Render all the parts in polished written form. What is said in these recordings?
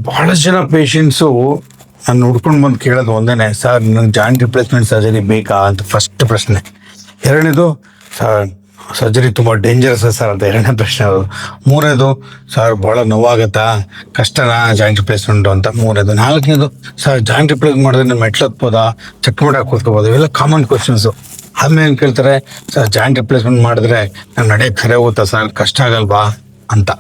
ಬಹಳಷ್ಟು ಜನ ಪೇಷಂಟ್ಸು ನಾನು ನೋಡ್ಕೊಂಡು ಬಂದು ಕೇಳೋದು ಒಂದೇನೆ, ಸರ್ ನಂಗೆ ಜಾಯಿಂಟ್ ರಿಪ್ಲೇಸ್ಮೆಂಟ್ ಸರ್ಜರಿ ಬೇಕಾ ಅಂತ ಫಸ್ಟ್ ಪ್ರಶ್ನೆ. ಎರಡನೇದು, ಸರ್ ಸರ್ಜರಿ ತುಂಬ ಡೇಂಜರಸ್ ಸರ್ ಅಂತ ಎರಡನೇ ಪ್ರಶ್ನೆ ಅದು. ಮೂರನೇದು, ಸರ್ ಭಾಳ ನೋವಾಗತ್ತಾ, ಕಷ್ಟನಾ ಜಾಯಿಂಟ್ ರಿಪ್ಲೇಸ್ಮೆಂಟು ಅಂತ ಮೂರನೇದು. ನಾಲ್ಕನೇದು, ಸರ್ ಜಾಯಿಂಟ್ ರಿಪ್ಲೇಸ್ ಮಾಡಿದ್ರೆ ನಾನು ಮೆಟ್ಲು ಹತ್ಬೋದಾ, ಚಟ್ ಮಾಡಕ್ಕೆ ಕೂತ್ಕೋಬೋದು, ಇವೆಲ್ಲ ಕಾಮನ್ ಕ್ವಶನ್ಸು. ಆಮೇಲೆ ಏನು ಕೇಳ್ತಾರೆ, ಸರ್ ಜಾಯಿಂಟ್ ರಿಪ್ಲೇಸ್ಮೆಂಟ್ ಮಾಡಿದ್ರೆ ನಾನು ನಡೆಯಕ್ಕೆ ಖರೆ ಹೋಗುತ್ತಾ ಸರ್, ಕಷ್ಟ ಆಗಲ್ವಾ ಅಂತ.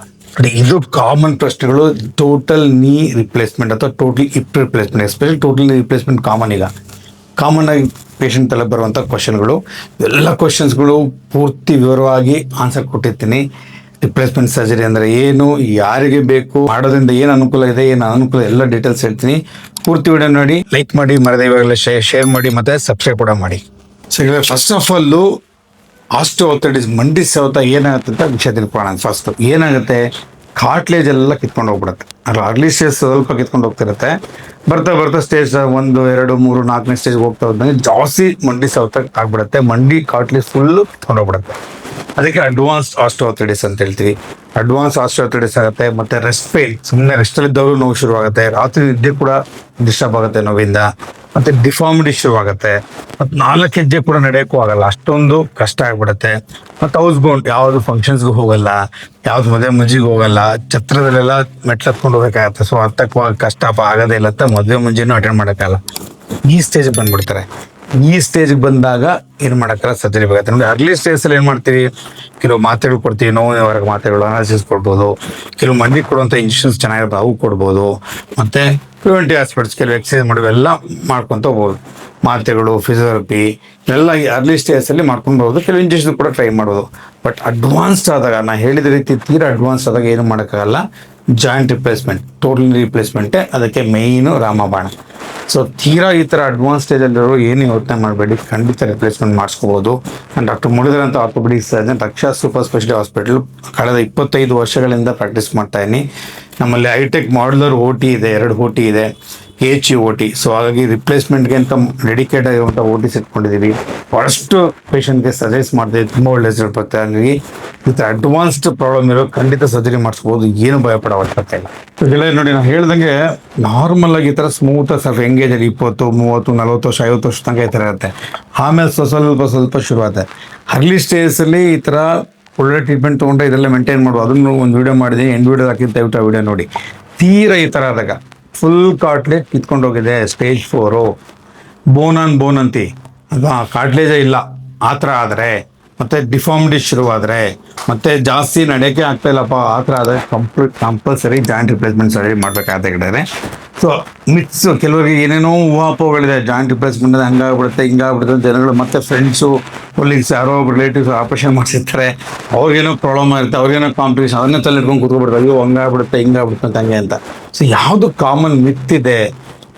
ಇದು ಕಾಮನ್ ಪ್ರಶ್ನೆಗಳು. ಟೋಟಲ್ ನೀ ರಿಪ್ಲೇಸ್ಮೆಂಟ್ ಅಥವಾ total hip replacement, especially total ನೀ ರಿಪ್ಲೇಸ್ಮೆಂಟ್ ಕಾಮನ್ ಆಗಿ ಪೇಷಂಟ್ ತಲೆ ಬರುವಂಥ ಕ್ವಶನ್ಗಳು. ಎಲ್ಲ ಕ್ವಶನ್ಸ್ಗಳು ಪೂರ್ತಿ ವಿವರವಾಗಿ ಆನ್ಸರ್ ಕೊಟ್ಟಿರ್ತೀನಿ. ರಿಪ್ಲೇಸ್ಮೆಂಟ್ ಸರ್ಜರಿ ಅಂದರೆ ಏನು, ಯಾರಿಗೆ ಬೇಕು, ಮಾಡೋದ್ರಿಂದ ಏನು ಅನುಕೂಲ ಇದೆ, ಏನು ಅನುಕೂಲ, ಎಲ್ಲ ಡೀಟೇಲ್ಸ್ ಹೇಳ್ತೀನಿ. ಪೂರ್ತಿ ವಿಡಿಯೋ ನೋಡಿ, ಲೈಕ್ ಮಾಡಿ, ಮರದೇ ಇವಾಗಲೇ ಶೇರ್ ಮಾಡಿ, ಮತ್ತು ಸಬ್ಸ್ಕ್ರೈಬ್ ಕೂಡ ಮಾಡಿ. ಸೊ ಫಸ್ಟ್ ಆಫ್ ಆಲು ಆಸ್ಟಿಯೋಆರ್ಥರೈಟಿಸ್ ಮಂಡಿ ಸವೆತ ಏನಾಗುತ್ತೆ ಅಂತ ವಿಷಯ ತಿಳ್ಕೊಳ್ಳೋಣ. ಫಸ್ಟ್ ಏನಾಗುತ್ತೆ, ಕಾರ್ಟ್ಲೇಜ್ ಎಲ್ಲ ಕಿತ್ಕೊಂಡು ಹೋಗ್ಬಿಡುತ್ತೆ. ಅರ್ಲಿ ಸ್ಟೇಜ್ ಸ್ವಲ್ಪ ಕಿತ್ಕೊಂಡು ಹೋಗ್ತಿರುತ್ತೆ. ಬರ್ತಾ ಬರ್ತಾ ಸ್ಟೇಜ್ 1, 2, 3, 4ನೇ ಸ್ಟೇಜ್ಗೆ ಹೋಗ್ತಾ ಹೋದಂಗೆ ಜಾಸ್ತಿ ಮಂಡಿ ಸವೆತ ಆಗ್ಬಿಡುತ್ತೆ. ಮಂಡಿ ಕಾರ್ಟ್ಲೇಜ್ ಫುಲ್ಲು ಕಿತ್ಕೊಂಡು ಹೋಗ್ಬಿಡುತ್ತೆ. ಅದಕ್ಕೆ ಅಡ್ವಾನ್ಸ್ಡ್ ಆಸ್ಟಿಯೋಆರ್ಥರೈಟಿಸ್ ಅಂತ ಹೇಳ್ತೀವಿ. ಅಡ್ವಾನ್ಸ್ ಆಸ್ಟಿಯೋಆರ್ಥರೈಟಿಸ್ ಆಗುತ್ತೆ. ಮತ್ತು ರೆಸ್ಟ್ ಪೇನ್, ಸುಮ್ಮನೆ ರೆಸ್ಟಲ್ಲಿದ್ದವರು ನೋವು ಶುರುವಾಗುತ್ತೆ. ರಾತ್ರಿ ನಿದ್ದೆ ಕೂಡ ಡಿಸ್ಟರ್ಬ್ ಆಗುತ್ತೆ ನೋವಿಂದ. ಮತ್ತು ಡಿಫಾರ್ಮಿಟಿ ಶುರುವಾಗುತ್ತೆ. ಮತ್ತು 4 ಹೆಜ್ಜೆ ಕೂಡ ನಡೆಯೋಕ್ಕೂ ಆಗಲ್ಲ, ಅಷ್ಟೊಂದು ಕಷ್ಟ ಆಗ್ಬಿಡುತ್ತೆ. ಮತ್ತು ಹೌಸ್ ಬೌಂಡ್, ಯಾವುದು ಫಂಕ್ಷನ್ಸ್ಗೂ ಹೋಗಲ್ಲ, ಯಾವ್ದು ಮದುವೆ ಮುಂಜಿಗೆ ಹೋಗಲ್ಲ, ಛತ್ರದಲ್ಲೆಲ್ಲ ಮೆಟ್ಲು ಹತ್ಕೊಂಡು ಹೋಗ್ಬೇಕಾಗತ್ತೆ. ಸೊ ಹತ್ತಕ್ಕೆ ಕಷ್ಟ ಆಗೋದೇ ಇಲ್ಲ ಅಂತ ಮದುವೆ ಮುಂಜೆನೂ ಅಟೆಂಡ್ ಮಾಡೋಕ್ಕಲ್ಲ. ಈ ಸ್ಟೇಜ್ಗೆ ಬಂದ್ಬಿಡ್ತಾರೆ. ಈ ಸ್ಟೇಜ್ಗೆ ಬಂದಾಗ ಏನು ಮಾಡೋಕ್ಕಲ್ಲ, ಸರ್ಜರಿ ಬೇಕಾಗುತ್ತೆ. ನೋಡಿ, ಅರ್ಲಿ ಸ್ಟೇಜಲ್ಲಿ ಏನು ಮಾಡ್ತೀವಿ, ಕೆಲವು ಮಾತ್ರೆಗಳು ಕೊಡ್ತೀವಿ, ನೋವಿನ ಹೊರಗೆ ಮಾತ್ರೆಗಳು, ಅನಾಲಿಸಿಸ್ ಕೊಡ್ಬೋದು. ಕೆಲವು ಮಂದಿಗೆ ಕೊಡುವಂಥ ಇಂಜೆಕ್ಷನ್ಸ್ ಚೆನ್ನಾಗಿರುತ್ತೆ, ಅವು ಕೊಡ್ಬೋದು. ಮತ್ತು ಪ್ರಿವೆಂಟಿವ್ ಆಸ್ಪೆಕ್ಟ್ಸ್, ಕೆಲವು ಎಕ್ಸಸೈಸ್ ಮಾಡೋದು ಎಲ್ಲ ಮಾಡ್ಕೊತ ಹೋಗ್ಬೋದು. ಮಾತ್ರೆಗಳು, ಫಿಸಿಯೋಥೆರಪಿ ಎಲ್ಲ ಅರ್ಲಿ ಸ್ಟೇಜಲ್ಲಿ ಮಾಡ್ಕೊಂಡು ಹೋಗೋದು. ಕೆಲವು ಇಂಜೆಕ್ಷನ್ ಕೂಡ ಟ್ರೈ ಮಾಡ್ಬೋದು. ಬಟ್ ಅಡ್ವಾನ್ಸ್ಡ್ ಆದಾಗ, ನಾನು ಹೇಳಿದ ರೀತಿ ತೀರಾ ಅಡ್ವಾನ್ಸ್ ಆದಾಗ ಏನು ಮಾಡೋಕ್ಕಾಗಲ್ಲ. ಜಾಯಿಂಟ್ ರಿಪ್ಲೇಸ್ಮೆಂಟ್, ಟೋಟಲ್ ರಿಪ್ಲೇಸ್ಮೆಂಟೇ ಅದಕ್ಕೆ ಮೇಯ್ನು ರಾಮಬಾಣ. ಸೊ ತೀರಾ ಈ ಥರ ಅಡ್ವಾನ್ಸ್ ಸ್ಟೇಜಲ್ಲಿರೋ ಏನು ಯೋಚನೆ ಮಾಡಬೇಡಿ, ಖಂಡಿತ ರಿಪ್ಲೇಸ್ಮೆಂಟ್ ಮಾಡಿಸ್ಕೋಬೋದು. ನಾನು ಡಾಕ್ಟರ್ ಮುರಳೀಧರ್ ಅಂತ ಆರ್ಥೋಪೆಡಿಕ್ ಸರ್ಜನ್, ರಕ್ಷಾ ಸೂಪರ್ ಸ್ಪೆಷಾಲಿಟಿ ಹಾಸ್ಪಿಟಲ್ ಕಳೆದ 25 ವರ್ಷಗಳಿಂದ ಪ್ರಾಕ್ಟೀಸ್ ಮಾಡ್ತಾಯಿದ್ದೀನಿ. ನಮ್ಮಲ್ಲಿ ಹೈಟೆಕ್ ಮಾಡ್ಯುಲರ್ OT ಇದೆ, 2 OT ಇದೆ, HEOT. ಸೊ ಹಾಗಾಗಿ ರಿಪ್ಲೇಸ್ಮೆಂಟ್ಗೆ ಅಂತ ಡೆಡಿಕೇಟ್ ಆಗಿರುವಂಥ OT ಇಟ್ಕೊಂಡಿದ್ದೀವಿ. ಭಾಳಷ್ಟು ಪೇಷಂಟ್ಗೆ ಸಜೆಸ್ಟ್ ಮಾಡ್ತೀವಿ, ತುಂಬ ಒಳ್ಳೆ ರಿಸಲ್ಟ್ ಬರುತ್ತೆ. ಹಾಗಾಗಿ ಈ ಥರ ಅಡ್ವಾನ್ಸ್ಡ್ ಪ್ರಾಬ್ಲಮ್ ಇರೋ ಖಂಡಿತ ಸರ್ಜರಿ ಮಾಡಿಸ್ಬೋದು, ಏನು ಭಯಪಡೋ ಅವಶ್ಯಕತೆ ಇಲ್ಲ. ನೋಡಿ, ನಾನು ಹೇಳ್ದಂಗೆ ನಾರ್ಮಲ್ ಆಗಿ ಈ ಥರ ಸ್ಮೂತ್ ಸ್ವಲ್ಪ ಎಂಗೇಜಲ್ಲಿ 20, 30, 40 ವರ್ಷ, 50 ವರ್ಷ ತನಕ ಈ ಥರ ಇರುತ್ತೆ. ಆಮೇಲೆ ಸ್ವಲ್ಪ ಶುರುವಾಗುತ್ತೆ. ಅರ್ಲಿ ಸ್ಟೇಜಲ್ಲಿ ಈ ಥರ ಒಳ್ಳೆ ಟ್ರೀಟ್ಮೆಂಟ್ ತೊಗೊಂಡ್ರೆ ಇದೆಲ್ಲ ಮೇಂಟೈನ್ ಮಾಡ್ಬೋದು. ಅದನ್ನು ಒಂದು ವೀಡಿಯೋ ಮಾಡಿದ್ದೀನಿ, ಎಂಡ್ ವೀಡಿಯೋ ಹಾಕಿದ್ದು, ದಯವಿಟ್ಟು ಆ ವಿಡಿಯೋ ನೋಡಿ. ತೀರಾ ಈ ಥರ ಆದಾಗ ಫುಲ್ ಕಾರ್ಟ್ಲೇಜ್ ಕಿತ್ಕೊಂಡು ಹೋಗಿದೆ, ಸ್ಟೇಜ್ 4, ಬೋನ್ ಆನ್ ಬೋನ್ ಅಂತಿ, ಅಥವಾ ಕಾರ್ಟ್ಲೇಜೇ ಇಲ್ಲ, ಆ ಥರ ಆದರೆ, ಮತ್ತು ಡಿಫಾರ್ಮಿಟಿ ಶುರುವಾದರೆ, ಮತ್ತು ಜಾಸ್ತಿ ನಡೆಯೋಕ್ಕೆ ಆಗ್ತಾಯಿಲ್ಲಪ್ಪ, ಆ ಥರ ಆದರೆ ಕಂಪಲ್ಸರಿ ಜಾಯಿಂಟ್ ರಿಪ್ಲೇಸ್ಮೆಂಟ್ ಸರ್ಜರಿ ಮಾಡಬೇಕಾಗುತ್ತೆ. ಸೊ ಮಿಕ್ಸ್, ಕೆಲವರಿಗೆ ಏನೇನೋ ಊಹಾಪೋಹಗಳಿದೆ, ಜಾಯಿಂಟ್ ರಿಪ್ಲೇಸ್ಮೆಂಟ್ ಹಂಗಾಗ್ಬಿಡುತ್ತೆ, ಹಿಂಗಾಗ್ಬಿಡುತ್ತೆ. ಜನಗಳು ಮತ್ತು ಫ್ರೆಂಡ್ಸು, ಕೊಲೀಗ್ಸ್, ಯಾರೋ ರಿಲೇಟಿವ್ಸ್ ಆಪರೇಷನ್ ಮಾಡಿಸಿರ್ತಾರೆ, ಅವ್ರಿಗೇನೋ ಪ್ರಾಬ್ಲಮ್ ಇರುತ್ತೆ, ಅವ್ರಿಗೇನೋ ಕಾಂಪ್ಲಿಕೇಶನ್, ಅದನ್ನೇ ತಲೆ ಇಟ್ಕೊಂಡು ಕೂತ್ಕೊಬಿಡ್ತಾರೆ, ಅಯ್ಯೋ ಹಂಗಾಗ್ಬಿಡುತ್ತೆ, ಹಿಂಗಾಗ್ಬಿಡುತ್ತೆ ಅಂತ ಹಂಗೆ ಅಂತ. ಸೊ ಯಾವುದು ಕಾಮನ್ ಮಿತ್ ಇದೆ,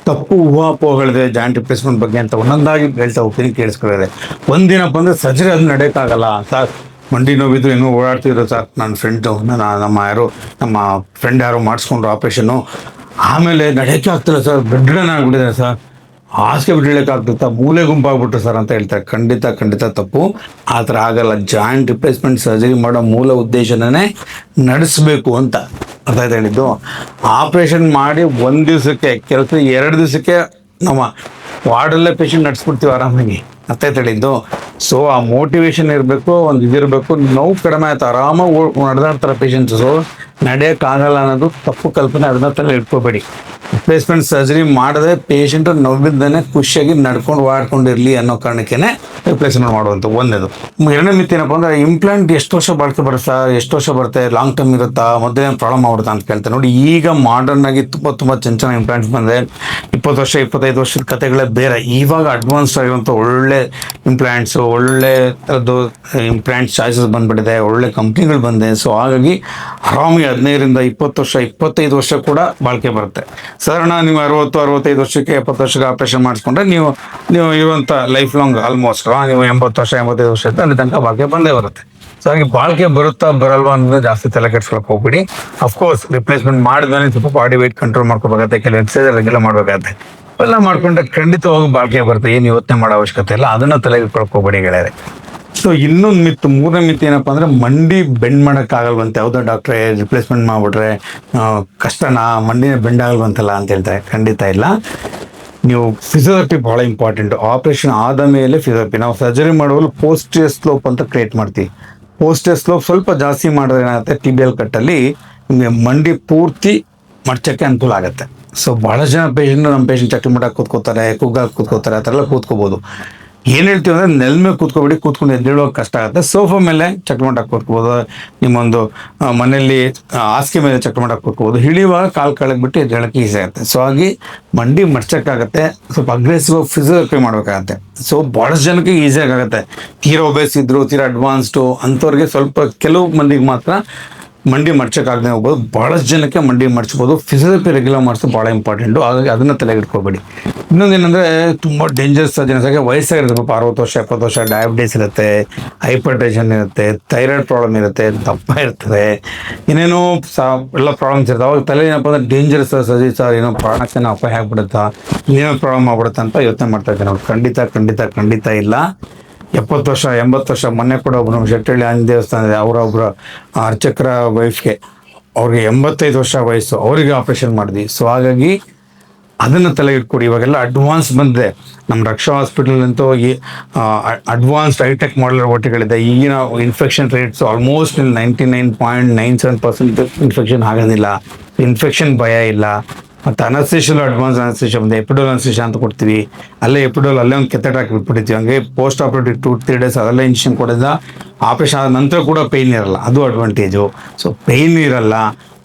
ತಪ್ಪು ಊಹಾಪೋಹಗಳಿದೆ ಜಾಯಿಂಟ್ ರಿಪ್ಲೇಸ್ಮೆಂಟ್ ಬಗ್ಗೆ ಅಂತ ಒಂದೊಂದಾಗಿ ಹೇಳ್ತಾ ಹೋಗ್ತೀನಿ, ಕೇಳಿಸ್ಕೊಳ್ಳಿದೆ. ಒಂದಿನಪ್ಪ ಅಂದರೆ ಸರ್ಜರಿ ಅದು ನಡೆಯೋಕ್ಕಾಗಲ್ಲ ಸರ್, ಮಂಡಿ ನೋವಿದ್ರು ಹೆಂಗೋ ಓಡಾಡ್ತಿದ್ರು ಸರ್, ನನ್ನ ಫ್ರೆಂಡು ನಮ್ಮ ಫ್ರೆಂಡ್ ಯಾರೋ ಮಾಡಿಸ್ಕೊಂಡ್ರು ಆಪ್ರೇಷನ್ನು, ಆಮೇಲೆ ನಡೆಯೋಕ್ಕೆ ಆಗ್ತಿಲ್ಲ ಸರ್, ಬೆಡ್ ರಿಡನ್ ಆಗಿಬಿಟ್ಟಿದೆ ಸರ್, ಹಾಸಿಗೆ ಬಿಡಲಿಕ್ಕೆ ಆಗ್ತಿತ್ತ, ಮೂಲೆ ಗುಂಪಾಗ್ಬಿಟ್ರು ಸರ್ ಅಂತ ಹೇಳ್ತಾರೆ. ಖಂಡಿತ ತಪ್ಪು, ಆ ಥರ ಆಗಲ್ಲ. ಜಾಯಿಂಟ್ ರಿಪ್ಲೇಸ್ಮೆಂಟ್ ಸರ್ಜರಿ ಮಾಡೋ ಮೂಲ ಉದ್ದೇಶನೇ ನಡೆಸಬೇಕು ಅಂತ ಅರ್ಥ ಆಯ್ತು ಹೇಳಿದ್ದು. ಆಪ್ರೇಷನ್ ಮಾಡಿ 1 ದಿವಸಕ್ಕೆ, ಕೆಲಸ 2 ದಿವಸಕ್ಕೆ ನಮ್ಮ ವಾರ್ಡಲ್ಲೇ ಪೇಷಂಟ್ ನಡೆಸ್ಬಿಡ್ತೀವಿ ಆರಾಮಾಗಿ, ಅರ್ಥ ಆಯ್ತು ಹೇಳಿದ್ದು. ಸೊ ಆ ಮೋಟಿವೇಶನ್ ಇರಬೇಕು, ಒಂದು ಇದಿರಬೇಕು. ನೋವು ಕಡಿಮೆ ಆಯ್ತು, ಆರಾಮಾಗಿ ನಡೆದಾಡ್ತಾರೆ ಪೇಷಂಟ್ಸು. ಸೊ ನಡೆಯೋಕ್ಕಾಗಲ್ಲ ಅನ್ನೋದು ತಪ್ಪು ಕಲ್ಪನೆ, ಅದನ್ನ ತಲೆ ಇಟ್ಕೋಬೇಡಿ. ರಿಪ್ಲೇಸ್ಮೆಂಟ್ ಸರ್ಜರಿ ಮಾಡದೆ ಪೇಷಂಟು ನೋವಿದ್ದನೇ ಖುಷಿಯಾಗಿ ನಡ್ಕೊಂಡು ಓಡಾಡ್ಕೊಂಡಿರಲಿ ಅನ್ನೋ ಕಾರಣಕ್ಕೇ ರಿಪ್ಲೇಸ್ಮೆಂಟ್ ಮಾಡುವಂಥ ಒಂದೇದು. 2ನೇ ಮಿತ್ ಏನಪ್ಪ ಅಂದರೆ, ಇಂಪ್ಲಾಂಟ್ ಎಷ್ಟು ವರ್ಷ ಬಾಳಿಕೆ ಬರುತ್ತೆ, ಎಷ್ಟು ವರ್ಷ ಬರುತ್ತೆ, ಲಾಂಗ್ ಟರ್ಮ್ ಇರುತ್ತಾ, ಮೊದಲೇ ಪ್ರಾಬ್ಲಮ್ ಆಗುತ್ತಾ ಅಂತ ಕೇಳ್ತಾರೆ. ನೋಡಿ, ಈಗ ಮಾಡರ್ನ್ ಆಗಿ ತುಂಬ ಚೆನ್ನಾಗಿ ಇಂಪ್ಲಾಂಟ್ಸ್ ಬಂದರೆ 20 ವರ್ಷ 25 ವರ್ಷದ ಕತೆಗಳೇ ಬೇರೆ. ಇವಾಗ ಅಡ್ವಾನ್ಸ್ ಆಗಿರುವಂಥ ಒಳ್ಳೆ ಇಂಪ್ಲಾಂಟ್ಸು, ಒಳ್ಳೆ ಥರದ್ದು ಇಂಪ್ಲಾಂಟ್ಸ್ ಚಾಯ್ಸಸ್ ಬಂದುಬಿಟ್ಟಿದೆ, ಒಳ್ಳೆ ಕಂಪ್ನಿಗಳು ಬಂದಿದೆ. ಸೊ ಹಾಗಾಗಿ ಆರಾಮಾಗಿ 15ರಿಂದ 20 ವರ್ಷ 25 ವರ್ಷ ಕೂಡ ಬಾಳಿಕೆ ಬರುತ್ತೆ. ಸಾಧಾರಣ ನೀವು 60-65 ವರ್ಷಕ್ಕೆ 70 ವರ್ಷಕ್ಕೆ ಆಪ್ರೇಷನ್ ಮಾಡಿಸ್ಕೊಂಡ್ರೆ ನೀವು ಇರುವಂಥ ಲೈಫ್ ಲಾಂಗ್ ಆಲ್ಮೋಸ್ಟ್ ನೀವು 80 ವರ್ಷ 85 ವರ್ಷ ಅಲ್ಲಿ ತನಕ ಬಾಳಿಕೆ ಬಂದೇ ಬರುತ್ತೆ. ಸೊ ಹಾಗೆ ಬಾಳಿಕೆ ಬರುತ್ತಾ ಬರಲ್ವಾ ಅನ್ನೋದು ಜಾಸ್ತಿ ತಲೆ ಕೆಡ್ಸ್ಕೊಳಕ್ಕೆ ಹೋಗ್ಬಿಡಿ. ಅಫ್ಕೋರ್ಸ್ ರಿಪ್ಲೇಸ್ಮೆಂಟ್ ಮಾಡಿದ್ಮೇಲೆ ಸ್ವಲ್ಪ ಬಾಡಿ ವೆಯ್ಟ್ ಕಂಟ್ರೋಲ್ ಮಾಡ್ಕೋಬೇಕಾಗತ್ತೆ, ಕೆಲವು ಎಕ್ಸಸೈಸ್ ಎಲ್ಲ ಮಾಡಬೇಕಾಗತ್ತೆ. ಎಲ್ಲ ಮಾಡ್ಕೊಂಡ್ರೆ ಖಂಡಿತವಾಗಿ ಬಾಳಿಕೆ ಬರುತ್ತೆ, ಏನು ಯೋಚನೆ ಮಾಡೋ ಅವಶ್ಯಕತೆ ಇಲ್ಲ, ಅದನ್ನು ತಲೆಗೆ ಇಟ್ಕೊಳಕ್ಕೆ ಹೋಗ್ಬೇಡಿ ಗೆಳೆಯರೆ. ಸೊ ಇನ್ನೊಂದು ಮಿತ್, ಮೂರನೇ ಮಿತ್ ಏನಪ್ಪ ಅಂದರೆ ಮಂಡಿ ಬೆಂಡ್ ಮಾಡೋಕ್ಕಾಗಲ್ವಂತೆ, ಯಾವುದೋ ಡಾಕ್ಟ್ರೆ ರಿಪ್ಲೇಸ್ಮೆಂಟ್ ಮಾಡಿಬಿಟ್ರೆ ಕಷ್ಟನಾ, ಮಂಡಿನ ಬೆಂಡ್ ಆಗಲ್ವಂತಲ್ಲ ಅಂತ ಹೇಳ್ತಾರೆ. ಖಂಡಿತ ಇಲ್ಲ. ನೀವು ಫಿಸಿಯೋಥೆರಪಿ ಭಾಳ ಇಂಪಾರ್ಟೆಂಟು. ಆಪ್ರೇಷನ್ ಆದ ಮೇಲೆ ಫಿಸಿಯೋಥೆರಪಿ. ನಾವು ಸರ್ಜರಿ ಮಾಡುವಲ್ಲಿ ಪೋಸ್ಟಿಯರ್ ಸ್ಲೋಪ್ ಅಂತ ಕ್ರಿಯೇಟ್ ಮಾಡ್ತೀವಿ. ಪೋಸ್ಟಿಯರ್ ಸ್ಲೋಪ್ ಸ್ವಲ್ಪ ಜಾಸ್ತಿ ಮಾಡಿದ್ರೆ ಏನಾಗುತ್ತೆ, TBL ಕಟ್ಟಲ್ಲಿ ನಿಮಗೆ ಮಂಡಿ ಪೂರ್ತಿ ಮಡ್ಚಕ್ಕೆ ಅನುಕೂಲ ಆಗುತ್ತೆ. ಸೊ ಭಾಳ ಜನ ನಮ್ಮ ಪೇಷಂಟ್ ಚಕ್ಲಿ ಮಠ ಕೂತ್ಕೋತಾರೆ, ಕುಗ್ಗಾಗಿ ಕೂತ್ಕೋತಾರೆ, ಆ ಥರ ಎಲ್ಲ ಕೂತ್ಕೋಬೋದು. ಏನು ಹೇಳ್ತೀವಿ ಅಂದರೆ ನೆಲ ಮೇಲೆ ಕೂತ್ಕೊಬೇಡಿ, ಕೂತ್ಕೊಂಡು ಎದ್ದೇಳುವಾಗ ಕಷ್ಟ ಆಗುತ್ತೆ. ಸೋಫಾ ಮೇಲೆ ಚಕ್ಲಿ ಮಠ ಕೂತ್ಕೋಬೋದು, ನಿಮ್ಮೊಂದು ಮನೆಯಲ್ಲಿ ಹಾಸಿಗೆ ಮೇಲೆ ಚಕ್ಲಿ ಮಠ ಕೂತ್ಕೋಬೋದು. ಇಳಿಯುವಾಗ ಕಾಲು ಕೆಳಗೆ ಬಿಟ್ಟು ಎದ್ದೇಳಕ್ಕೆ ಈಸಿ ಆಗುತ್ತೆ. ಸೊ ಹಾಗೆ ಮಂಡಿ ಮಡ್ಚಕ್ಕಾಗತ್ತೆ. ಸ್ವಲ್ಪ ಅಗ್ರೆಸಿವ್ ಫಿಸಿಯೋಥೆರಪಿ ಮಾಡಬೇಕಾಗತ್ತೆ. ಸೊ ಭಾಳಷ್ಟು ಜನಕ್ಕೆ ಈಸಿಯಾಗಿ ಆಗುತ್ತೆ. ತೀರಾ ಒಬೇಸ್ ಇದ್ರು, ತೀರಾ ಅಡ್ವಾನ್ಸ್ಡು ಅಂಥವ್ರಿಗೆ ಸ್ವಲ್ಪ ಕೆಲವು ಮಂದಿಗೆ ಮಾತ್ರ ಮಂಡಿ ಮಡ್ಚಕ್ಕಾಗದೆ ಹೋಗ್ಬೋದು. ಭಾಳಷ್ಟು ಜನಕ್ಕೆ ಮಂಡಿ ಮಡ್ಚ್ಬೋದು. ಫಿಸಿಯೋಥೆರಪಿ ರೆಗ್ಯುಲರ್ ಮಾಡಿಸೋದು ಭಾಳ ಇಂಪಾರ್ಟೆಂಟು. ಹಾಗಾಗಿ ಅದನ್ನು ತಲೆಗಿಟ್ಕೋಬೇಡಿ. ಇನ್ನೊಂದೇನೆಂದರೆ ತುಂಬ ಡೇಂಜರ್ಸ್ ಜನಸಾಗೆ ವಯಸ್ಸಾಗಿರುತ್ತೆ, ಪಾಪ 60 ವರ್ಷ 70 ವರ್ಷ, ಡಯಾಬಿಟೀಸ್ ಇರುತ್ತೆ, ಹೈಪರ್ ಟೆನ್ಷನ್ ಇರುತ್ತೆ, ಥೈರಾಯ್ಡ್ ಪ್ರಾಬ್ಲಮ್ ಇರುತ್ತೆ, ದಪ್ಪ ಇರ್ತದೆ, ಏನೇನೋ ಎಲ್ಲ ಪ್ರಾಬ್ಲಮ್ಸ್ ಇರುತ್ತೆ. ಅವಾಗ ತಲೆ ಏನಪ್ಪ ಅಂದರೆ ಡೇಂಜರಸ್ ಸರ್, ಏನೋ ಪ್ರಾಣಕ್ಕೆ ಅಪಾಯ ಆಗ್ಬಿಡುತ್ತಾ, ಏನೋ ಪ್ರಾಬ್ಲಮ್ ಆಗ್ಬಿಡುತ್ತೆ ಅಂತ ಯೋಚನೆ ಮಾಡ್ತಾ ಇದ್ದಾರೆ ನಾವು. ಖಂಡಿತ ಇಲ್ಲ. 70 ವರ್ಷ 80 ವರ್ಷ, ಮೊನ್ನೆ ಕೂಡ ಒಬ್ಬರು ಶೆಟ್ಟಳ್ಳಿ ಆಂಜನೇಯ ದೇವಸ್ಥಾನ ಇದೆ, ಅವರೊಬ್ಬರು ಅರ್ಚಕರ ವೈಫ್ಗೆ, ಅವ್ರಿಗೆ 85 ವರ್ಷ ವಯಸ್ಸು, ಅವರಿಗೆ ಆಪ್ರೇಷನ್ ಮಾಡಿದ್ವಿ. ಸೊ ಹಾಗಾಗಿ ಅದನ್ನು ತಲೆ ಇಟ್ಕೊಡಿ. ಇವಾಗೆಲ್ಲ ಅಡ್ವಾನ್ಸ್ ಬಂದಿದೆ. ನಮ್ಮ ರಕ್ಷಾ ಹಾಸ್ಪಿಟಲ್ ಅಂತೂ ಈ ಅಡ್ವಾನ್ಸ್ಡ್ ಹೈಟೆಕ್ ಮಾಡಲರ್ ಓಟಿಗಳಿದೆ. ಈಗಿನ ಇನ್ಫೆಕ್ಷನ್ ರೇಟ್ಸ್ ಆಲ್ಮೋಸ್ಟ್ 99.97% ಇನ್ಫೆಕ್ಷನ್ ಆಗೋದಿಲ್ಲ. ಇನ್ಫೆಕ್ಷನ್ ಭಯ ಇಲ್ಲ. ಮತ್ತು ಅನಸ್ತೇಷಿಯಲ್ ಅಡ್ವಾನ್ಸ್ ಅನಸ್ತೇಷಿಯಾ ಬಂದೆ, ಎಪಿಡೋಲ್ ಅನಸ್ತೇಷಿಯಾ ಅಂತ ಕೊಡ್ತೀವಿ. ಅಲ್ಲೇ ಎಪಿಡೋಲ್ ಅಲ್ಲೇ ಒಂದು ಕೆತ್ತಡ ಹಾಕಿ ಬಿಟ್ಬಿಡ್ತೀವಿ. ಹಂಗೆ ಪೋಸ್ಟ್ ಆಪರೇಟಿವ್ 2-3 ಡೇಸ್ ಅದೆಲ್ಲ ಇಂಜೆಕ್ಷನ್ ಕೊಡೋದ. ಆಪ್ರೇಷನ್ ಆದ ನಂತರ ಕೂಡ ಪೇಯ್ನ್ ಇರಲ್ಲ, ಅದು ಅಡ್ವಾಂಟೇಜು. ಸೊ ಪೇಯ್ನ್ ಇರಲ್ಲ,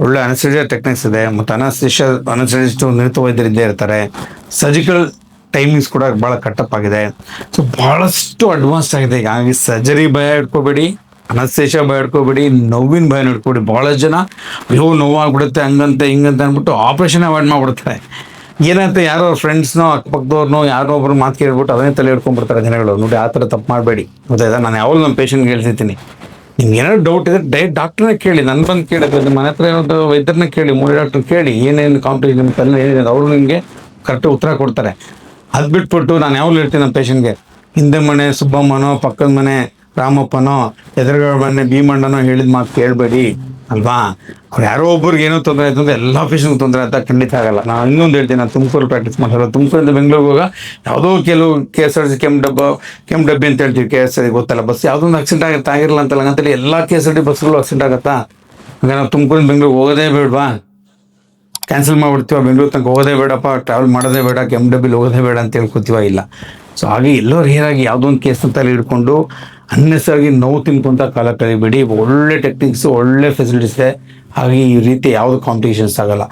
ಒಳ್ಳೆ ಅನಸ್ತೇಷಿಯಾ ಟೆಕ್ನಿಕ್ಸ್ ಇದೆ. ಮತ್ತು ಅನಸ್ತೇಷಿಸ್ಟು ನುರಿತ ವೈದ್ಯರು ಇದ್ದೇ ಇರ್ತಾರೆ. ಸರ್ಜಿಕಲ್ ಟೈಮಿಂಗ್ಸ್ ಕೂಡ ಭಾಳ ಕಟ್ಟಪ್ ಆಗಿದೆ. ಸೊ ಭಾಳಷ್ಟು ಅಡ್ವಾನ್ಸ್ ಆಗಿದೆ. ಹಾಗಾಗಿ ಸರ್ಜರಿ ಭಯ ಇಟ್ಕೋಬೇಡಿ, ಅನಸ್ತೇಷಿಯಾ ಭಯ ಇಟ್ಕೋಬೇಡಿ, ನೋವಿನ ಭಯ ಇಟ್ಕೊಬೇಡಿ. ಭಾಳ ಜನ ಅಯ್ಯೋ ನೋವಾಗ್ಬಿಡುತ್ತೆ ಹಂಗಂತೆ ಹಿಂಗಂತ ಅಂದ್ಬಿಟ್ಟು ಆಪ್ರೇಷನ್ ಅವಾಯ್ಡ್ ಮಾಡಿಬಿಡ್ತಾರೆ. ಏನಂತ ಯಾರೋ ಫ್ರೆಂಡ್ಸ್ನೋ ಅಕ್ಕಪಕ್ಕದವ್ರನ್ನೋ ಯಾರೋ ಒಬ್ರು ಮಾತು ಕೇಳ್ಬಿಟ್ಟು ಅದನ್ನೇ ತಲೆ ಹಿಡ್ಕೊಂಡ್ಬಿಡ್ತಾರೆ ಜನಗಳು. ನೋಡಿ, ಆ ಥರ ತಪ್ಪು ಮಾಡಬೇಡಿ. ಗೊತ್ತಾಯ್ತಾ? ನಾನು ಯಾವಾಗಲೂ ನಮ್ಮ ಪೇಷಂಟ್ಗೆ ಹೇಳ್ತಿರ್ತೀನಿ, ನಿಮ್ಗೆ ಏನಾದ್ರು ಡೌಟ್ ಇದೆ ಡೈರೆಕ್ಟ್ ಡಾಕ್ಟ್ರನ್ನ ಕೇಳಿ, ನನ್ನ ಬಂದು ಕೇಳೋದು, ಮನೆ ಹತ್ರ ಇರೋದು ವೈದ್ಯರನ್ನ ಕೇಳಿ, 3 ಡಾಕ್ಟ್ರ್ ಕೇಳಿ, ಏನೇನು ಕಾಂಪ್ಲಿಕೇಶನ್ ನಿಮ್ಮ ತಲೆ ಏನಿದೆ ಅವರು ನಿಮಗೆ ಕರೆಕ್ಟ್ ಉತ್ತರ ಕೊಡ್ತಾರೆ. ಅದು ಬಿಟ್ಬಿಟ್ಟು ನಾನು ಯಾವಾಗಲೂ ಹೇಳ್ತೀನಿ ನಮ್ಮ ಪೇಷಂಟ್ಗೆ, ಹಿಂದೆ ಮನೆ ಸುಬ್ಬಮ್ಮನೋ, ಪಕ್ಕದ ಮನೆ ರಾಮಪ್ಪನೋ, ಎದುರುಗಡೆ ಮನೆ ಭೀಮಣ್ಣನೋ ಹೇಳಿದ ಮಾತು ಕೇಳಬೇಡಿ ಅಲ್ವಾ. ಅವ್ರು ಯಾರೋ ಒಬ್ರಿಗೆ ಏನೋ ತೊಂದರೆ ಆಯ್ತು ಅಂದರೆ ಎಲ್ಲ ಪೇಷಂಟ್ಗೆ ತೊಂದರೆ ಆಯ್ತಾ? ಖಂಡಿತ ಆಗಲ್ಲ. ನಾನು ಇನ್ನೊಂದು ಹೇಳ್ತೀನಿ, ನಾನು ತುಮಕೂರು ಪ್ರಾಕ್ಟೀಸ್ ಮಾಡ್ತಾರೆ. ತುಮಕೂರಿಂದ ಬೆಂಗಳೂರಿಗೆ ಹೋಗ ಯಾವುದೋ ಕೆಲವು KSRTC ಕೆಮ್ಮು ಅಂತ ಹೇಳ್ತೀವಿ, KSRTC ಗೊತ್ತಲ್ಲ, ಬಸ್ ಯಾವುದೊಂದು ಆಕ್ಸಿಡೆಂಟ್ ಆಗಿರಲ್ಲ ಅಂತಲ್ಲ, ಹಂಗಂತೇಳಿ ಎಲ್ಲ KSRTC ಬಸ್ಗಳು ಆಕ್ಸಿಡೆಂಟ್ ಆಗುತ್ತಾ? ಹಾಗೆ ನಾವು ತುಮಕೂರಿಂದ ಬೆಂಗಳೂರಿಗೆ ಹೋಗೋದೇ ಬೇಡವಾ, ಕ್ಯಾನ್ಸಲ್ ಮಾಡಿಬಿಡ್ತೀವ, ಬೆಂಗಳೂರು ತನಕ ಹೋಗೋದೇ ಬೇಡಪ್ಪ, ಟ್ರಾವೆಲ್ ಮಾಡೋದೇ ಬೇಡ, KMW ಹೋಗೋದೇ ಬೇಡ ಅಂತ ಹೇಳ್ಕೊತೀವ? ಇಲ್ಲ. ಸೊ ಹಾಗೆ ಎಲ್ಲರೂ ಹೇರಾಗಿ ಯಾವುದೋ ಒಂದು ಕೇಸ್ನ ತಲೆ ಹಿಡ್ಕೊಂಡು ಅನ್ನೆಸರಾಗಿ ನೋವು ತಿನ್ಕೊಂತ ಕಾಲ ಕಳಿಬೇಡಿ. ಒಳ್ಳೆ ಟೆಕ್ನಿಕ್ಸು, ಒಳ್ಳೆ ಫೆಸಿಲಿಟೀಸ್ ಇದೆ. ಹಾಗೆ ಈ ರೀತಿ ಯಾವುದು ಕಾಂಪ್ಲಿಕೇಶನ್ಸ್ ಆಗಲ್ಲ.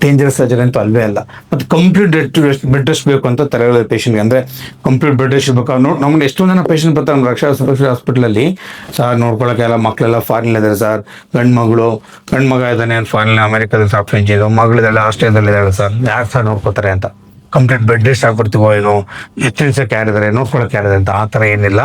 ಡೇಂಜರಸ್ ಸರ್ಜರಿ ಅಂತೂ ಅಲ್ವೇ ಅಲ್ಲ. ಮತ್ತು ಕಂಪ್ಲೀಟ್ ಬೆಡ್ ರೆಸ್ಟ್ ಬೇಕು ಅಂತ ತಲೆಗಳ ಪೇಷಂಟ್ಗೆ, ಅಂದರೆ ಕಂಪ್ಲೀಟ್ ಬೆಡ್ ರೆಸ್ಟ್ ಬೇಕು. ನಮ್ಗೆ ಎಷ್ಟೊಂದು ಜನ ಪೇಷಂಟ್ ಬರ್ತಾರೆ ನಮ್ಮ ರಕ್ಷಾ ಹಾಸ್ಪಿಟಲಲ್ಲಿ, ಸರ್ ನೋಡ್ಕೊಳ್ಳೋಕೆ ಎಲ್ಲ ಮಕ್ಕಳೆಲ್ಲ ಫಾರಿನ್ ಇದ್ದಾರೆ ಸರ್, ಗಂಡು ಮಗ ಇದ್ದಾನೆ ಫಾರಿನ್, ಅಮೆರಿಕದಲ್ಲಿ ಸಾಫ್ಟ್ವೇರ್ ಇಂಜಿನಿಯರ್, ಮಗಳಿದ್ದಾಳೆ ಆಸ್ಟ್ರೇಲಿಯಾದಲ್ಲಿದ್ದಾಳೆ ಸರ್, ಯಾರು ಸರ್ ನೋಡ್ಕೋತಾರೆ ಅಂತ. ಕಂಪ್ಲೀಟ್ ಬೆಡ್ ರೆಸ್ಟ್ ಆಗ್ಬಿಡ್ತೀವೋ ಏನೋ, ಎಚ್ಚರಿಸೋಕೆ ಯಾರಿದ್ದಾರೆ, ನೋಡ್ಕೊಳ್ಳೋಕೆ ಯಾರಿದ್ದಾರೆ ಅಂತ. ಆ ಥರ ಏನಿಲ್ಲ.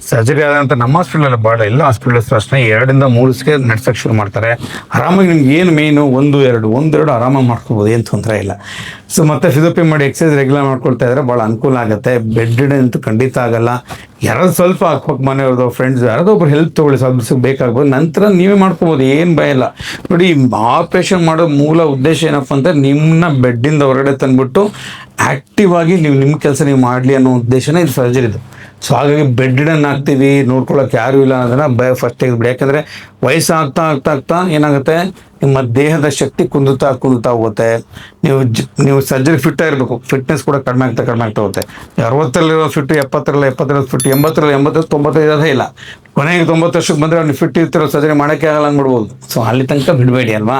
ಸರ್ಜರಿ ಆದಂಥ ನಮ್ಮ ಹಾಸ್ಪಿಟಲಲ್ಲಿ ಭಾಳ, ಎಲ್ಲ ಹಾಸ್ಪಿಟಲ್ಸ್ ಅಷ್ಟೇ 2 ರಿಂದ 3 ದಿವಸಕ್ಕೆ ನಡ್ಸೋಕ್ಕೆ ಶುರು ಮಾಡ್ತಾರೆ. ಆರಾಮಾಗಿ ನಿಮ್ಗೆ ಏನು ಮೇಯ್ನು 1-2 ಆರಾಮಾಗಿ ಮಾಡ್ಕೊಬೋದು, ಏನು ತೊಂದರೆ ಇಲ್ಲ. ಸೊ ಮತ್ತೆ ಫಿಸಿಯೋಥೆರಪಿ ಮಾಡಿ ಎಕ್ಸಸೈಸ್ ರೆಗ್ಯುಲರ್ ಮಾಡ್ಕೊಳ್ತಾ ಇದ್ರೆ ಭಾಳ ಅನುಕೂಲ ಆಗುತ್ತೆ. ಬೆಡ್ ಅಂತೂ ಖಂಡಿತ ಆಗಲ್ಲ. ಯಾರಾದ್ರು ಸ್ವಲ್ಪ ಅಕ್ಕಪಕ್ಕ ಮನೆಯವ್ರದ್ದು ಫ್ರೆಂಡ್ಸ್ ಯಾರಾದ್ರೂ ಒಬ್ರು ಹೆಲ್ಪ್ ತೊಗೊಳ್ಳಿ, ಸ್ವಲ್ಪ ದಿವಸಕ್ಕೆ ಬೇಕಾಗ್ಬೋದು, ನಂತರ ನೀವೇ ಮಾಡ್ಕೋಬೋದು, ಏನು ಭಯ ಇಲ್ಲ. ನೋಡಿ, ಆಪ್ರೇಷನ್ ಮಾಡೋ ಮೂಲ ಉದ್ದೇಶ ಏನಪ್ಪ ಅಂದರೆ ನಿಮ್ಮನ್ನ ಬೆಡ್ಡಿಂದ ಹೊರಗಡೆ ತಂದುಬಿಟ್ಟು ಆ್ಯಕ್ಟಿವ್ ಆಗಿ ನಿಮ್ಮ ಕೆಲಸ ನೀವು ಮಾಡಲಿ ಅನ್ನೋ ಉದ್ದೇಶನೇ ಇದು ಸರ್ಜರಿದು. ಸೊ ಹಾಗಾಗಿ ಬೆಡ್ಡನ್ನು ಹಾಕ್ತೀವಿ, ನೋಡ್ಕೊಳ್ಳೋಕೆ ಯಾರೂ ಇಲ್ಲ ಅನ್ನೋದನ್ನು ಭಯ ಫಸ್ಟ್ ತೆಗೆದುಬಿಡಿ. ಯಾಕಂದರೆ ವಯಸ್ಸು ಆಗ್ತಾ ಏನಾಗುತ್ತೆ, ನಿಮ್ಮ ದೇಹದ ಶಕ್ತಿ ಕುಂದುತ್ತಾ ಹೋಗುತ್ತೆ. ನೀವು ಸರ್ಜರಿ ಫಿಟ್ ಆಗಿರಬೇಕು, ಫಿಟ್ನೆಸ್ ಕೂಡ ಕಡಿಮೆ ಆಗ್ತಾ ಹೋಗುತ್ತೆ. 60ರಲ್ಲಿರೋ ಫಿಟ್ಟು 70 ಫಿಟ್, 80 95 ಇರೋದೇ ಇಲ್ಲ. ಕೊನೆಗೆ 90 ವರ್ಷಕ್ಕೆ ಬಂದರೆ ಅವ್ನು ಫಿಟ್ ಇರ್ತಿರೋ ಸರ್ಜರಿ ಮಾಡೋಕ್ಕೆ ಆಗಲ್ಲ ಅಂದ್ಬಿಡ್ಬೋದು. ಸೊ ಅಲ್ಲಿ ತನಕ ಬಿಡಬೇಡಿ ಅಲ್ವಾ.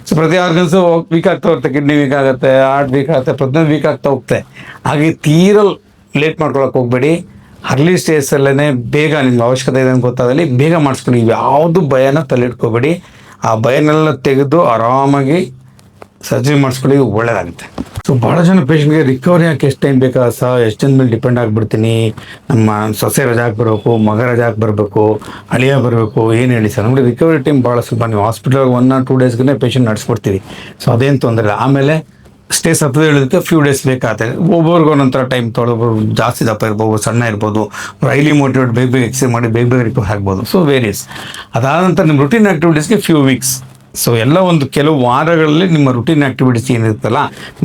ಸೊ ಪ್ರತಿ ಆರ್ಗನ್ಸು ವೀಕ್ ಆಗ್ತಾ ಹೋಗುತ್ತೆ, ಕಿಡ್ನಿ ವೀಕ್ ಆಗುತ್ತೆ, ಹಾರ್ಟ್ ವೀಕ್ ಆಗುತ್ತೆ, ಪ್ರತಿಯೊಂದು ವೀಕ್ ಆಗ್ತಾ ಹೋಗುತ್ತೆ. ಹಾಗೆ ತೀರಲ್ ಲೇಟ್ ಮಾಡ್ಕೊಳಕ್ಕೆ ಹೋಗ್ಬೇಡಿ. ಅರ್ಲಿ ಸ್ಟೇಜಲ್ಲೇ ಬೇಗ ನಿಮ್ಗೆ ಅವಶ್ಯಕತೆ ಇದೆ ಅಂತ ಗೊತ್ತಾದಲ್ಲಿ ಬೇಗ ಮಾಡಿಸ್ಕೊಳ್ಳಿ. ಯಾವುದು ಭಯನ ತಲೆಯಿಟ್ಕೋಬೇಡಿ. ಆ ಭಯನೆಲ್ಲ ತೆಗೆದು ಆರಾಮಾಗಿ ಸರ್ಜರಿ ಮಾಡಿಸ್ಕೊಳ್ಳಿ, ಒಳ್ಳೆಯದಾಗುತ್ತೆ. ಸೊ ಭಾಳ ಜನ ಪೇಷಂಟ್ಗೆ ರಿಕವರಿ ಹಾಕಿ ಎಷ್ಟು ಟೈಮ್ ಬೇಕಾ ಸರ್, ಎಷ್ಟು ಜನ ಮೇಲೆ ಡಿಪೆಂಡ್ ಆಗಿಬಿಡ್ತೀನಿ, ನಮ್ಮ ಸೊಸೆ ರಜಾಕ್ಕೆ ಬರಬೇಕು, ಮಗ ರಜಾಕ್ಕೆ ಬರಬೇಕು, ಅಳಿಯ ಬರಬೇಕು, ಏನು ಹೇಳಿ ಸರ್. ನಮಗೆ ರಿಕವರಿ ಟೈಮ್ ಭಾಳ ಸ್ವಲ್ಪ. ನೀವು ಹಾಸ್ಪಿಟಲ್ಗೆ 1 or 2 ಡೇಸ್ಗೆ ಪೇಷಂಟ್ ನಡೆಸ್ಕೊಡ್ತೀವಿ. ಸೊ ಅದೇನು ತೊಂದರೆ ಇಲ್ಲ. ಆಮೇಲೆ ಸ್ಟೇ ಸತ್ತದ ಹೇಳೋದಕ್ಕೆ ಫ್ಯೂ ಡೇಸ್ ಬೇಕಾಗುತ್ತೆ. ಒಬ್ಬೊಬ್ರಿಗೆ ಒಂದೊಂಥರ ಟೈಮ್ ತೊಗೊಳ್ಬೋದು, ಜಾಸ್ತಿ ದಪ್ಪ ಇರ್ಬೋದು, ಸಣ್ಣ ಇರ್ಬೋದು, ಹೈಲಿ ಮೋಟಿವೇಟ್ ಬೇಗ ಬೇಗ ಎಕ್ಸರ್ಸೈಸ್ ಮಾಡಿ ಬೇಗ ಬೇಗ ರಿಕವರ್ ಆಗ್ಬೋದು. So various. ಅದಾದ ನಂತರ ನಿಮ್ಮ ರುಟೀನ್ ಆ್ಯಕ್ಟಿವಿಟೀಸ್ಗೆ ಫ್ಯೂ ವೀಕ್ಸ್. ಸೊ ಎಲ್ಲ ಒಂದು ಕೆಲವು ವಾರಗಳಲ್ಲಿ ನಿಮ್ಮ ರುಟೀನ್ ಆ್ಯಕ್ಟಿವಿಟೀಸ್ ಏನಿರುತ್ತಲ್ಲ,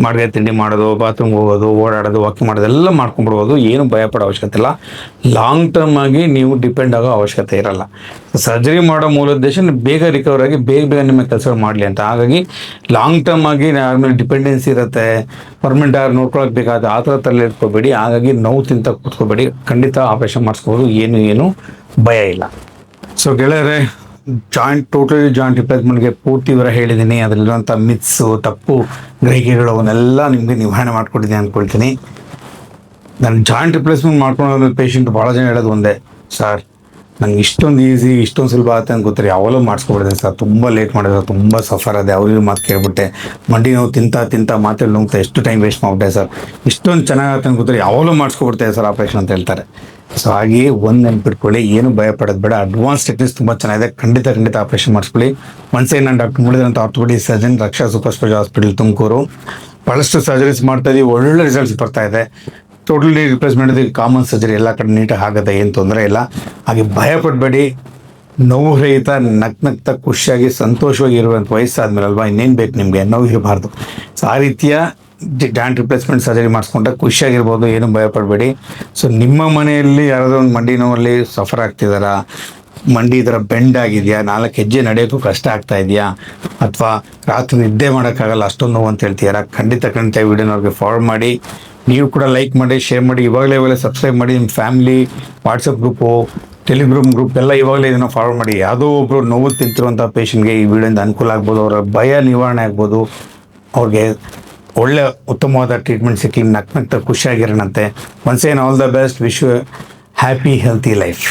ಮಾಡಿದೆ ತಿಂಡಿ ಮಾಡೋದು, ಬಾತ್ರೂಮ್ಗೆ ಹೋಗೋದು, ಓಡಾಡೋದು, ವಾಕಿಂಗ್ ಮಾಡೋದು ಎಲ್ಲ ಮಾಡ್ಕೊಂಡ್ಬಿಡ್ಬೋದು. ಏನು ಭಯಪಡೋ ಅವಶ್ಯಕತೆ ಇಲ್ಲ. ಲಾಂಗ್ ಟರ್ಮ್ ಆಗಿ ನೀವು ಡಿಪೆಂಡ್ ಆಗೋ ಅವಶ್ಯಕತೆ ಇರಲ್ಲ. ಸರ್ಜರಿ ಮಾಡೋ ಮೂಲ ಉದ್ದೇಶ ಬೇಗ ರಿಕವರ್ ಆಗಿ ಬೇಗ ಬೇಗ ನಿಮ್ಮ ಕೆಲಸಗಳು ಮಾಡಲಿ ಅಂತ. ಹಾಗಾಗಿ ಲಾಂಗ್ ಟರ್ಮ್ ಆಗಿ ಆಮೇಲೆ ಡಿಪೆಂಡೆನ್ಸಿ ಇರುತ್ತೆ, ಪರ್ಮನೆಂಟ್ ಆಗಿ ನೋಡ್ಕೊಳಕ್ಕೆ ಬೇಕಾದ ಆ ಥರ ತಲೆ ಇಟ್ಕೋಬೇಡಿ. ಹಾಗಾಗಿ ನೋವು ತಿಂತ ಕೂತ್ಕೋಬೇಡಿ. ಖಂಡಿತ ಆಪರೇಷನ್ ಮಾಡಿಸ್ಕೋಬೋದು, ಏನು ಭಯ ಇಲ್ಲ. ಸೊ ಗೆಳೆಯರೆ, ಟೋಟಲಿ ಜಾಯಿಂಟ್ ರಿಪ್ಲೇಸ್ಮೆಂಟ್ಗೆ ಪೂರ್ತಿ ವಿವರ ಹೇಳಿದ್ದೀನಿ. ಅದರಲ್ಲಿರುವಂಥ ಮಿತ್ಸು, ತಪ್ಪು ಗ್ರಹಿಕೆಗಳು ಅವನ್ನೆಲ್ಲ ನಿಮಗೆ ನಿವಾರಣೆ ಮಾಡ್ಕೊಟ್ಟಿದ್ದೀನಿ ಅಂದ್ಕೊಳ್ತೀನಿ. ನಾನು ಜಾಯಿಂಟ್ ರಿಪ್ಲೇಸ್ಮೆಂಟ್ ಮಾಡ್ಕೊಂಡು ಪೇಷಂಟ್ ಭಾಳ ಜನ ಹೇಳೋದು ಒಂದೇ, ಸರ್ ನಂಗೆ ಇಷ್ಟೊಂದು ಈಸಿ, ಇಷ್ಟೊಂದು ಸುಲಭ ಆಗುತ್ತೆ ಅಂತ ಗೊತ್ತಿರಿ, ಯಾವಾಗಲೂ ಮಾಡಿಸ್ಕೊಬಿಡ್ತೀನಿ ಸರ್, ತುಂಬ ಲೇಟ್ ಮಾಡಿದ್ರೆ ತುಂಬ ಸಫರ್ ಅದೇ, ಅವ್ರಿಗೆ ಮಾತು ಕೇಳ್ಬಿಟ್ಟೆ, ಮಂಡಿ ನೋವು ತಿಂತ ಮಾತೇಳಿ ನುಂಗ್ತಾ ಎಷ್ಟು ಟೈಮ್ ವೇಸ್ಟ್ ಮಾಡಿಬಿಟ್ಟೆ ಸರ್, ಇಷ್ಟೊಂದು ಚೆನ್ನಾಗತ್ತೆ ಅಂತ ಗೊತ್ತಿರಿ, ಯಾವಾಗಲೂ ಮಾಡಿಸ್ಕೊಬಿಡ್ತೇವೆ ಸರ್ ಆಪ್ರೇಷನ್ ಅಂತ ಹೇಳ್ತಾರೆ. ಸೊ ಹಾಗೆ ಒಂದು ನೆನ್ಪಿಟ್ಕೊಳ್ಳಿ, ಏನು ಭಯ ಪಡೋದು ಬೇಡ. ಅಡ್ವಾನ್ಸ್ ಟೆಕ್ನಿಕ್ಸ್ ತುಂಬ ಚೆನ್ನಾಗಿದೆ. ಖಂಡಿತ ಆಪ್ರೇಷನ್ ಮಾಡಿಸ್ಕೊಳ್ಳಿ. ಒನ್ಸೇ ನಾನು ಡಾಕ್ಟರ್ ಮುಳಿದಂಥ ಆರ್ಥೋಪೆಡಿಕ್ ಸರ್ಜನ್, ರಕ್ಷಾ ಸೂಪರ್ ಸ್ಪೆಷಲ್ ಹಾಸ್ಪಿಟಲ್ ತುಮಕೂರು. ಭಾಳಷ್ಟು ಸರ್ಜರೀಸ್ ಮಾಡ್ತಾಯಿದ್ದೀವಿ, ಒಳ್ಳೆ ರಿಸಲ್ಟ್ಸ್ ಬರ್ತಾ ಇದೆ. ಟೋಟಲಿ ರಿಪ್ಲೇಸ್ಮೆಂಟ್ ಕಾಮನ್ ಸರ್ಜರಿ, ಎಲ್ಲ ಕಡೆ ನೀಟಾಗಿ ಆಗುತ್ತೆ, ಏನು ತೊಂದರೆ ಇಲ್ಲ. ಹಾಗೆ ಭಯ ಪಡಬೇಡಿ. ನೋವು ರಹಿತ ನಗ್ನಗ್ತಾ ಖುಷಿಯಾಗಿ ಸಂತೋಷವಾಗಿ ಇರುವಂಥ ವಯಸ್ಸಾದ್ಮೇಲೆ ಅಲ್ವಾ, ಇನ್ನೇನು ಬೇಕು ನಿಮಗೆ, ನೋವು ಇರಬಾರ್ದು. ಸೊ ಆ ರೀತಿಯ ಜಾಯಿಂಟ್ ರಿಪ್ಲೇಸ್ಮೆಂಟ್ ಸರ್ಜರಿ ಮಾಡಿಸ್ಕೊಂಡ್ರೆ ಖುಷಿಯಾಗಿರ್ಬೋದು, ಏನು ಭಯಪಡಬೇಡಿ. ಸೊ ನಿಮ್ಮ ಮನೆಯಲ್ಲಿ ಯಾರಾದರೂ ಒಂದು ಮಂಡಿ ನೋವಲ್ಲಿ ಸಫರ್ ಆಗ್ತಿದ್ದಾರಾ, ಮಂಡಿ ಈ ಥರ ಬೆಂಡ್ ಆಗಿದೆಯಾ, 4 ಹೆಜ್ಜೆ ನಡೆಯೋಕ್ಕೂ ಕಷ್ಟ ಆಗ್ತಾ ಇದೆಯಾ, ಅಥವಾ ರಾತ್ರಿ ನಿದ್ದೆ ಮಾಡೋಕ್ಕಾಗಲ್ಲ ಅಷ್ಟೊಂದು ನೋವು ಅಂತ ಹೇಳ್ತೀರಾ, ಖಂಡಿತ ವಿಡಿಯೋನವ್ರಿಗೆ ಫಾರ್ವರ್ಡ್ ಮಾಡಿ. ನೀವು ಕೂಡ ಲೈಕ್ ಮಾಡಿ, ಶೇರ್ ಮಾಡಿ, ಇವಾಗಲೇ ಸಬ್ಸ್ಕ್ರೈಬ್ ಮಾಡಿ. ನಿಮ್ಮ family WhatsApp group, Telegram group ಎಲ್ಲ ಇವಾಗಲೇ ಇದನ್ನು ಫಾರ್ವರ್ಡ್ ಮಾಡಿ. ಯಾವುದೋ ಒಬ್ಬರು ನೋವು ತಿಂತಿರುವಂಥ ಪೇಷಂಟ್ಗೆ ಈ ವಿಡಿಯೋಯಿಂದ ಅನುಕೂಲ ಆಗ್ಬೋದು, ಅವರ ಭಯ ನಿವಾರಣೆ ಆಗ್ಬೋದು, ಅವ್ರಿಗೆ ಒಳ್ಳೆ ಉತ್ತಮವಾದ ಟ್ರೀಟ್ಮೆಂಟ್ ಸಿಕ್ಕಿ ನಗ್ನಗ್ತಾ ಖುಷಿಯಾಗಿರೋಣಂತೆ. Once all the best. Wish you happy healthy life.